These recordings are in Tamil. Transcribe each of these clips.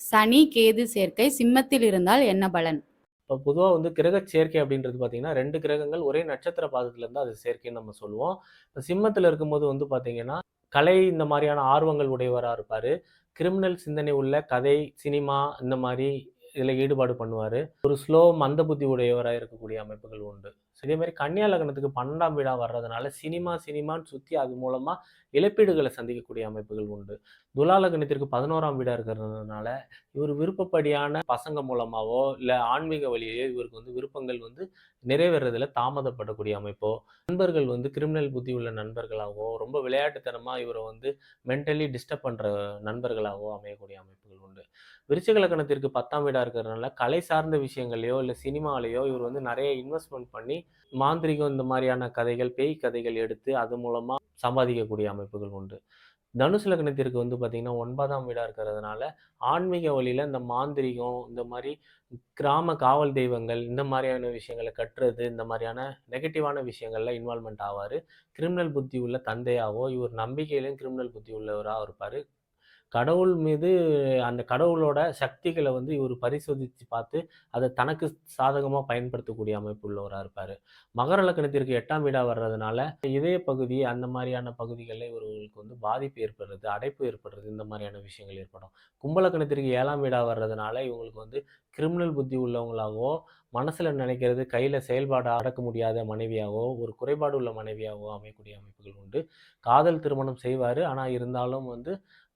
சனி கேது சேர்க்கை சிம்மத்தில் இருந்தால் என்ன பலன்? இப்போ பொதுவாக கிரக சேர்க்கை அப்படின்றது பார்த்தீங்கன்னா 2 கிரகங்கள் ஒரே நட்சத்திர பாதத்தில் இருந்தால் அது சேர்க்கைன்னு நம்ம சொல்லுவோம். இப்போ சிம்மத்தில் இருக்கும்போது பார்த்தீங்கன்னா கலை இந்த மாதிரியான ஆர்வங்கள் உடையவராக இருப்பார். கிரிமினல் சிந்தனை உள்ள கதை, சினிமா இந்த மாதிரி இதில் ஈடுபாடு பண்ணுவார். ஒரு ஸ்லோ மந்த புத்தி உடையவராக இருக்கக்கூடிய அமைப்புகள் உண்டு. இதே மாதிரி கன்னியா லக்னத்துக்கு 12ஆம் வீடா வர்றதுனால சினிமான்னு சுற்றி அது மூலமா இழப்பீடுகளை சந்திக்கக்கூடிய அமைப்புகள் உண்டு. துலா லக்னத்திற்கு 11ஆம் வீடா இருக்கிறதுனால இவர் விருப்பப்படியான பசங்க மூலமாவோ இல்லை ஆன்மீக வழியிலேயோ இவருக்கு விருப்பங்கள் நிறைவேறதுல தாமதப்படக்கூடிய அமைப்போ, நண்பர்கள் கிரிமினல் புத்தி உள்ள நண்பர்களாகவோ, ரொம்ப விளையாட்டுத்தனமா இவரை மென்டலி டிஸ்டர்ப் பண்ற நண்பர்களாகவோ அமையக்கூடிய அமைப்புகள் உண்டு. விருச்சிக லக்னத்திற்கு 10ஆம் வீடா இருக்கிறதுனால கலை சார்ந்த விஷயங்களையோ இல்லை சினிமாலேயோ இவர் நிறைய இன்வெஸ்ட்மெண்ட் பண்ணி மாந்திரிகம் இந்த மாதிரியான கதைகள், பேய் கதைகள் எடுத்து அது மூலமா சம்பாதிக்கக்கூடிய அமைப்புகள் உண்டு. தனுசு லக்னத்திற்கு பார்த்தீங்கன்னா 9ஆம் வீடா இருக்கிறதுனால ஆன்மீக வழியில இந்த மாந்திரீகம் இந்த மாதிரி கிராம காவல் தெய்வங்கள் இந்த மாதிரியான விஷயங்களை கட்டுறது இந்த மாதிரியான நெகட்டிவான விஷயங்கள்ல இன்வால்மெண்ட் ஆவார். கிரிமினல் புத்தி உள்ள தந்தையாவோ இவர் நம்பிக்கையிலும் கிரிமினல் புத்தி உள்ளவராக இருப்பார். கடவுள் மீது அந்த கடவுளோட சக்திகளை இவர் பரிசோதித்து பார்த்து அதை தனக்கு சாதகமாக பயன்படுத்தக்கூடிய அமைப்பு உள்ளவராக இருப்பார். மகர லக்னத்திற்கு 8ஆம் வீடாக வர்றதுனால இதய பகுதி அந்த மாதிரியான பகுதிகளில் இவர்களுக்கு பாதிப்பு ஏற்படுறது, அடைப்பு ஏற்படுறது இந்த மாதிரியான விஷயங்கள் ஏற்படும். கும்ப லக்னத்திற்கு 7ஆம் வீடாக வர்றதுனால இவங்களுக்கு கிரிமினல் புத்தி உள்ளவங்களாகவோ, மனசில் நினைக்கிறது கையில் செயல்பாடு அடக்க முடியாத மனைவியாகவோ, ஒரு குறைபாடு உள்ள மனைவியாகவோ அமையக்கூடிய அமைப்புகள் உண்டு. காதல் திருமணம் செய்வார். ஆனால் இருந்தாலும்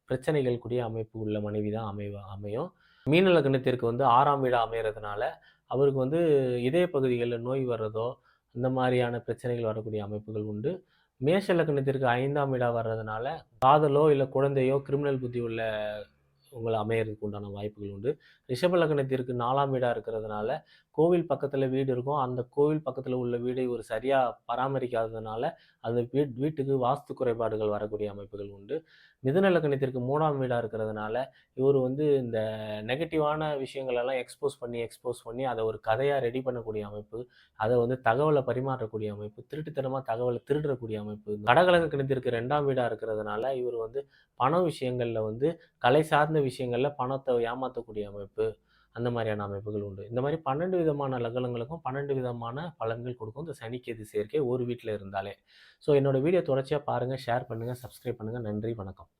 பிரச்சனைகள் கூடிய அமைப்பு உள்ள மனைவி தான் அமையும். மீன லக்னத்திற்கு 6ஆம் வீடா அமையறதுனால அவருக்கு இதய பகுதிகளில் நோய் வர்றதோ இந்த மாதிரியான பிரச்சனைகள் வரக்கூடிய அமைப்புகள் உண்டு. மேஷ லக்னத்திற்கு 5ஆம் வீடா வர்றதுனால காதலோ இல்லை குழந்தையோ கிரிமினல் புத்தி உள்ள உங்களை அமையறதுக்கு உண்டான வாய்ப்புகள் உண்டு. ரிஷப லக்னத்திற்கு 4ஆம் வீடா இருக்கிறதுனால கோவில் பக்கத்தில் வீடு இருக்கும். அந்த கோவில் பக்கத்தில் உள்ள வீடை ஒரு சரியாக பராமரிக்காததுனால அந்த வீட்டுக்கு வாஸ்து குறைபாடுகள் வரக்கூடிய அமைப்புகள் உண்டு. மிதுன லக்னத்திற்கு 3ஆம் வீடா இருக்கிறதுனால இவர் இந்த நெகட்டிவான விஷயங்கள் எல்லாம் எக்ஸ்போஸ் பண்ணி அதை ஒரு கதையாக ரெடி பண்ணக்கூடிய அமைப்பு, அதை தகவலை பரிமாறக்கூடிய அமைப்பு, திருட்டுத்தனமாக தகவலை திருடக்கூடிய அமைப்பு. கடக லக்னத்திற்கு 2ஆம் வீடா இருக்கிறதுனால இவர் பண விஷயங்களில் கலை சார்ந்த விஷயங்களில் பணத்தை ஏமாற்றக்கூடிய அமைப்பு அந்த மாதிரியான அமைப்புகள் உண்டு. இந்த மாதிரி 12 விதமான லக்னங்களுக்கும் 12 விதமான பலன்கள் கொடுக்கும் இந்த சனி கேது சேர்க்கை ஒரு வீட்டில் இருந்தாலே. ஸோ என்னோட வீடியோ தொடர்ச்சியாக பாருங்கள், ஷேர் பண்ணுங்கள், சப்ஸ்கிரைப் பண்ணுங்கள். நன்றி, வணக்கம்.